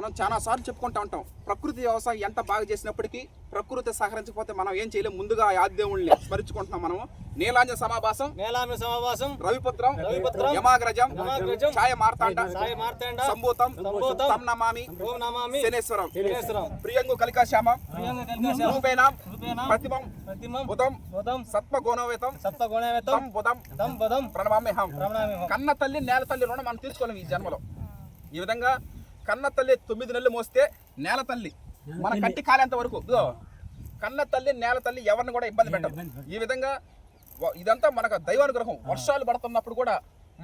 మనం చాలాసార్లు చెప్పుకుంటూ ఉంటాం, ప్రకృతి వ్యవసాయం ఎంత బాగా చేసినప్పటికీ ప్రకృతి సహకరించకపోతే మనం ఏం చేయలేము. ముందుగా ఆద్యముల్ని స్మరించుకుంటున్నాం. మనము నీలాంజన సమాభాసం రవిపుత్రం యమాగ్రజం ఛాయ మార్తాండ సంభూతం తం నమామి శనేశ్వరం ప్రియంగు కలికాశ్యామం రూపేణాం ప్రతిమం బుధం సత్వగుణవేతం తం బుధం ప్రణమామ్యహం. కన్న తల్లి నేల తల్లి రుణం మనం తీర్చుకోలేము ఈ జన్మలో. ఈ విధంగా కన్న తల్లి 9 నెలలు మోస్తే నేల తల్లి మన కంటి కాలేంత వరకు కన్న తల్లి నేల తల్లి ఎవరిని కూడా ఇబ్బంది పెట్టదు. ఈ విధంగా ఇదంతా మనకు దైవానుగ్రహం. వర్షాలు పడుతున్నప్పుడు కూడా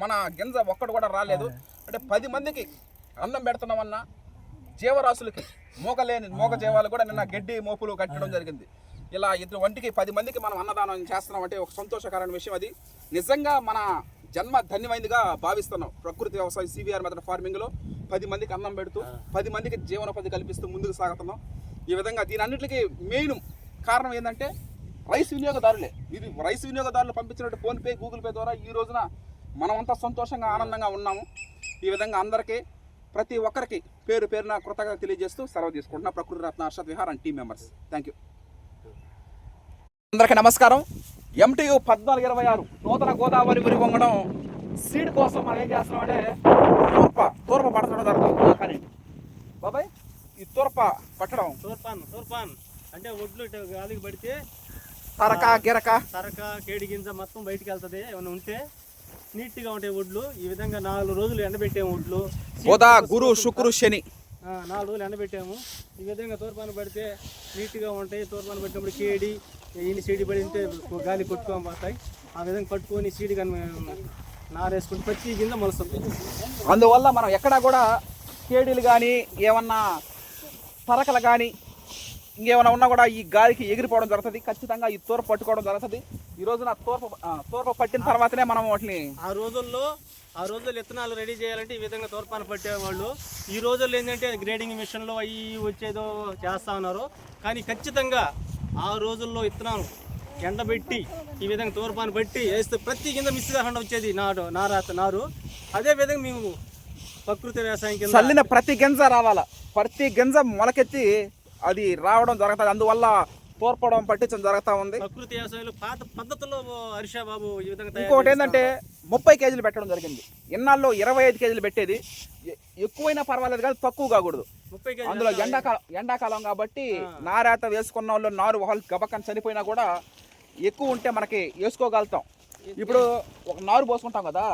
మన గింజ ఒక్కడు కూడా రాలేదు. అంటే 10 మందికి అన్నం పెడుతున్నామన్నా జీవరాశులకి మూగ జీవాలు కూడా నిన్న గడ్డి మోపులు కట్టడం జరిగింది. ఇలా వంటికి 10 మందికి మనం అన్నదానం చేస్తున్నాం అంటే ఒక సంతోషకరమైన విషయం. అది నిజంగా మన జన్మ ధన్యమైందిగా భావిస్తున్నాం. ప్రకృతి వ్యవసాయం సివిఆర్ మెథడ్ ఫార్మింగ్లో 10 మందికి అన్నం పెడుతూ 10 మందికి జీవనోపాధి కల్పిస్తూ ముందుకు సాగుతున్నాం. ఈ విధంగా దీని అన్నింటికి మెయిన్ కారణం ఏంటంటే రైస్ వినియోగదారులే. ఇది రైస్ వినియోగదారులు పంపించినట్టు ఫోన్పే గూగుల్ పే ద్వారా ఈ రోజున మనమంతా సంతోషంగా ఆనందంగా ఉన్నాము. ఈ విధంగా అందరికీ ప్రతి ఒక్కరికి పేరు పేరున కృతజ్ఞత తెలియజేస్తూ సెలవు తీసుకుంటున్నా. Prakruti Ratna Harshad Vihar and team members. Thank you. అందరికీ నమస్కారం. MTU 1426 నూతన గోదావరి వరి వంగడం సీడ్ కోసం మనం ఏం చేస్తున్నాం అంటే తూర్ప పట్టడం జరుగుతుంది. కానీ బాబాయ్ ఈ తూర్ప పట్టడం తూర్పాన్ అంటే ఒడ్లు గాలికి పడితే తరక కేడి గింజ మొత్తం బయటికి వెళ్తుంది. ఏమైనా ఉంటే నీట్గా ఉంటాయి ఒడ్లు. ఈ విధంగా 4 రోజులు ఎండబెట్టాము ఒడ్లు. గురు శుక్రు శని 4 రోజులు ఎండబెట్టాము. ఈ విధంగా తూర్పాను పడితే నీట్గా ఉంటాయి. తూర్పాను పట్టినప్పుడు కేడి ఇన్ని సీడి పడితే గాలి కొట్టుకొని పోతాయి. ఆ విధంగా పట్టుకొని సీడి కానీ నారేసుకుంటే పచ్చి కింద మొలుస్తుంది. అందువల్ల మనం ఎక్కడా కూడా కేడీలు కానీ ఏమన్నా తరకలు కానీ ఇంకేమైనా ఉన్నా కూడా ఈ గాలికి ఎగిరిపోవడం జరుగుతుంది. ఖచ్చితంగా ఈ తూర్పు పట్టుకోవడం జరుగుతుంది. ఈ రోజున తూర్పు పట్టిన తర్వాతనే మనం వాటిని ఆ రోజుల్లో విత్తనాలు రెడీ చేయాలంటే ఈ విధంగా తూర్పాను పట్టేవాళ్ళు. ఈ రోజుల్లో ఏంటంటే గ్రేడింగ్ మిషన్లో అవి వచ్చేదో చేస్తూ ఉన్నారు. కానీ ఖచ్చితంగా ఆ రోజుల్లో విత్తనాలు ఎండబెట్టి ఈ విధంగా తూర్పాను పట్టి వేస్తే ప్రతి కింద మిస్ కాకుండా వచ్చేది నారు. అదే విధంగా మేము ప్రకృతి వ్యవసాయం కింద చల్లిన ప్రతి గింజ రావాలా, ప్రతి గింజ మొలకెత్తి అది రావడం జరుగుతుంది. అందువల్ల తోర్పడం పట్టించడం జరుగుతూ ఉంది. ప్రకృతి వ్యవసాయంలో పాత పద్ధతుల్లో హర్ష బాబు ఈ విధంగా. ఇంకోటి ఏంటంటే 30 కేజీలు పెట్టడం జరిగింది. ఇన్నాళ్ళు 25 కేజీలు పెట్టేది. ఎక్కువైనా పర్వాలేదు కానీ తక్కువ కాకూడదు. అందులో ఎండాకాలం కాబట్టి నారేత వేసుకున్న వాళ్ళు నారు గబక్కని చనిపోయినా కూడా ఎక్కువ ఉంటే మనకి వేసుకోగలుగుతాం. ఇప్పుడు ఒక నారు పోసుకుంటాం కదా,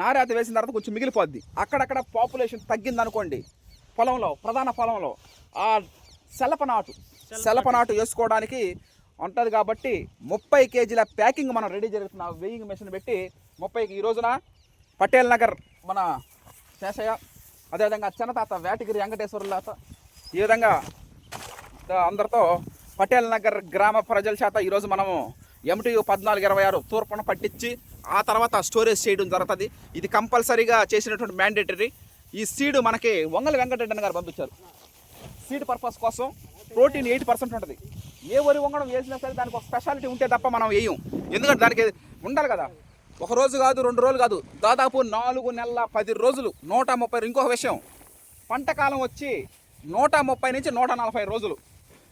నారేత వేసిన తర్వాత కొంచెం మిగిలిపోద్ది. అక్కడక్కడ పాపులేషన్ తగ్గింది అనుకోండి పొలంలో, ప్రధాన పొలంలో ఆ సెలప నాటు వేసుకోవడానికి ఉంటుంది. కాబట్టి 30 కేజీల ప్యాకింగ్ మనం రెడీ జరుగుతున్న వెయింగ్ మెషిన్ పెట్టి 30కి ఈ రోజున పటేల్ నగర్ మన శేషయ్య, అదేవిధంగా చిన్నతాత వేటగిరి వెంకటేశ్వర తాత, ఈ విధంగా అందరితో పటేల్ నగర్ గ్రామ ప్రజల చేత ఈరోజు మనము MTU 1426 తూర్పున పట్టించి ఆ తర్వాత స్టోరేజ్ చేయడం జరుగుతుంది. ఇది కంపల్సరీగా చేసినటువంటి మ్యాండేటరీ. ఈ సీడ్ మనకి వంగల వెంకటరెడ్డి గారు పంపించారు. సీడ్ పర్పస్ కోసం ప్రోటీన్ 8% ఉంటుంది. ఏ వరి వంగడం వేసినా సరే దానికి ఒక స్పెషాలిటీ ఉంటే తప్ప మనం వేయం. ఎందుకంటే దానికి ఉండాలి కదా. 1 రోజు కాదు, 2 రోజులు కాదు, దాదాపు 4 నెలల 10 రోజులు 130. ఇంకొక విషయం, పంట కాలం వచ్చి 130 నుంచి 140 రోజులు.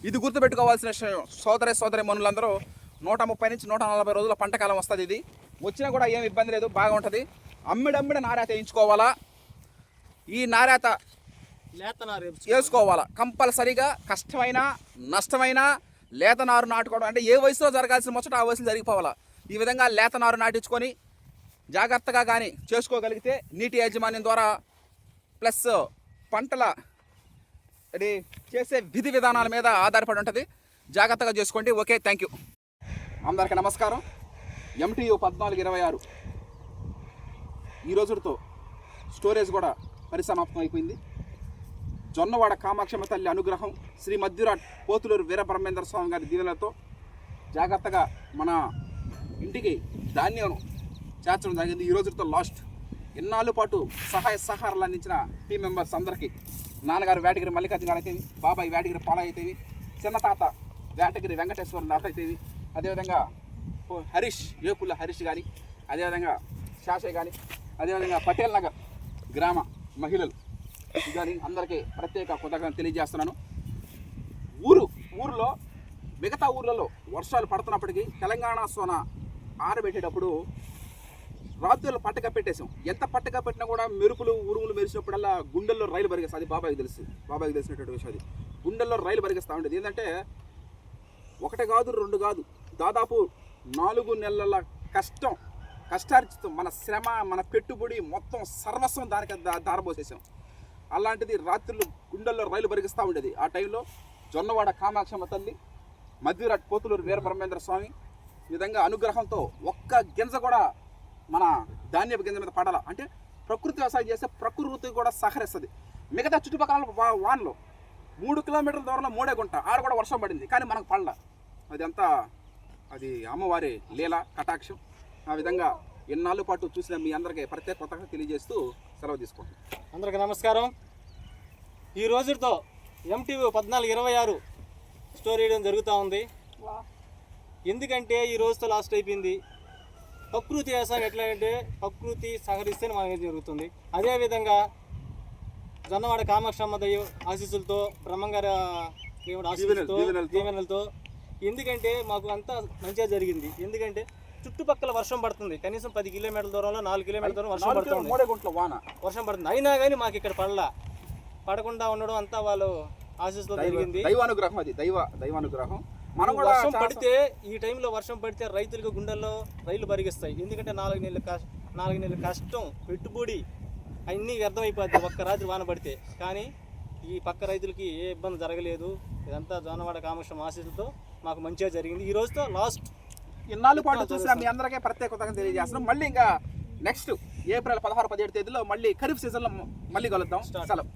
ఇది గుర్తుపెట్టుకోవాల్సిన విషయం. సోదరి మనులందరూ 130 నుంచి 140 రోజుల పంట కాలం వస్తుంది. ఇది వచ్చినా కూడా ఏమి ఇబ్బంది లేదు, బాగా ఉంటుంది. అమ్మిడి నారేత వేయించుకోవాలా, ఈ నారేత వేసుకోవాలా కంపల్సరీగా. కష్టమైన నష్టమైన లేత నారు నాటుకోవడం అంటే ఏ వయసులో జరగాల్సిన ముచ్చట ఆ వయసులో జరిగిపోవాలా. ఈ విధంగా లేత నారు నాటించుకొని జాగ్రత్తగా కానీ చేసుకోగలిగితే నీటి యాజమాన్యం ద్వారా ప్లస్ పంటల అది చేసే విధి విధానాల మీద ఆధారపడి ఉంటుంది. జాగ్రత్తగా చేసుకోండి. Okay, thank you. అందరికీ నమస్కారం. MTU 1426 ఈ రోజుతో స్టోరేజ్ కూడా పరిసమాప్తం అయిపోయింది. జొన్నవాడ కామాక్షమ్మ తల్లి అనుగ్రహం, శ్రీ మధ్యురాట్ పోతులూరు వీరబ్రహ్మేంద్ర స్వామి గారి దీవెనలతో జాగ్రత్తగా మన ఇంటికి ధాన్యం చేర్చడం జరిగింది. ఈ రోజుతో లాస్ట్. ఎన్నాళ్ళ పాటు సహాయ సహకారాలు అందించిన టీం మెంబర్స్ అందరికీ, నాన్నగారు వేటగిరి మల్లికార్జున గారు అయితేవి, బాబాయ్ వేటగిరి పాల అయితేవి, చిన్నతాత వేటగిరి వెంకటేశ్వర నాథ అయితేవి, అదేవిధంగా ఏకుల హరీష్ కానీ, అదేవిధంగా శాషయ్య కానీ, అదేవిధంగా పటేల్ నగర్ గ్రామ మహిళలు కానీ అందరికీ ప్రత్యేక కృతజ్ఞతలు తెలియజేస్తున్నాను. ఊర్లో మిగతా ఊర్లలో వర్షాలు పడుతున్నప్పటికీ తెలంగాణ సోన ఆరబెట్టేటప్పుడు రాత్రులు పట్టక పెట్టేసాం. ఎంత పట్టక పెట్టినా కూడా మెరుపులు ఉరుములు మెరిసినప్పుడల్లా గుండెల్లో రైలు పరిగెస్తా. అది బాబాయ్కి తెలిసినటువంటి విషయం. అది గుండెల్లో రైలు పరిగెస్తూ ఉండేది. ఏంటంటే ఒకటి కాదు, రెండు కాదు, దాదాపు 4 నెలల కష్టార్జితం, మన శ్రమ, మన పెట్టుబడి మొత్తం సర్వస్వం దానికి దారబోసేసాం. అలాంటిది రాత్రులు గుండెల్లో రైలు పరిగిస్తూ ఉండేది. ఆ టైంలో జొన్నవాడ కామాక్షమ్మ తల్లి, మధ్యరాట్ పోతులూరు వీరబ్రహ్మేంద్ర స్వామి ఈ విధంగా అనుగ్రహంతో ఒక్క గింజ కూడా మన ధాన్యపు గింజ మీద పడాల. అంటే ప్రకృతి వ్యవసాయం చేస్తే ప్రకృతి కూడా సహకరిస్తుంది. మిగతా చుట్టుపక్కల వానలో 3 కిలోమీటర్ల దూరంలో 3 గుంట ఆడ కూడా వర్షం పడింది, కానీ మనకు పడల. అది అమ్మవారి లీల కటాక్షం. ఆ విధంగా ఎన్నాళ్ళ పాటు చూసిన మీ అందరికీ ప్రత్యేక కొత్తగా తెలియజేస్తూ సెలవు తీసుకుంటాం. అందరికీ నమస్కారం. ఈ రోజుతో MTV 1426 స్టోరీ వేయడం జరుగుతూ ఉంది. ఎందుకంటే ఈ రోజుతో లాస్ట్ అయిపోయింది. ప్రకృతి వ్యవసాయం ఎట్లా అంటే ప్రకృతి సహకరిస్తేనే మనకి జరుగుతుంది. అదేవిధంగా జొన్నవాడ కామాక్షమ్మ దయ్య ఆశీస్సులతో, బ్రహ్మంగారి ఆశీస్సులతో, దీవెనలతో, ఎందుకంటే మాకు అంతా మంచిగా జరిగింది. ఎందుకంటే చుట్టుపక్కల వర్షం పడుతుంది. కనీసం 10 కిలోమీటర్ల దూరంలో 4 కిలోమీటర్ల దూరం వర్షం పడుతుంది. అయినా కానీ మాకు ఇక్కడ పడకుండా ఉండడం అంతా వాళ్ళు ఆశీస్సులో జరిగింది. దైవానుగ్రహం. అది దైవానుగ్రహం. మనం కూడా వర్షం పడితే, ఈ టైంలో వర్షం పడితే రైతులకు గుండెల్లో రైలు పరిగిస్తాయి. ఎందుకంటే 4 నెలల కష్టం, పెట్టుబడి అన్నీ వ్యర్థమైపోద్ది ఒక్క రాత్రి వాన పడితే. కానీ ఈ పక్క రైతులకి ఏ ఇబ్బంది జరగలేదు. ఇదంతా జొన్నవాడ కామాక్షమ్మ ఆశీస్సులతో మాకు మంచిగా జరిగింది. ఈ రోజుతో లాస్ట్. ఇన్నాళ్ళు పాటు చూసిన మీ అందరికీ ప్రత్యేకతగా తెలియజేస్తున్నాం. మళ్ళీ ఇంకా నెక్స్ట్ ఏప్రిల్ 16-17 తేదీలో మళ్ళీ ఖరీఫ్ సీజన్లో మళ్ళీ కలుద్దాం. సెలవు.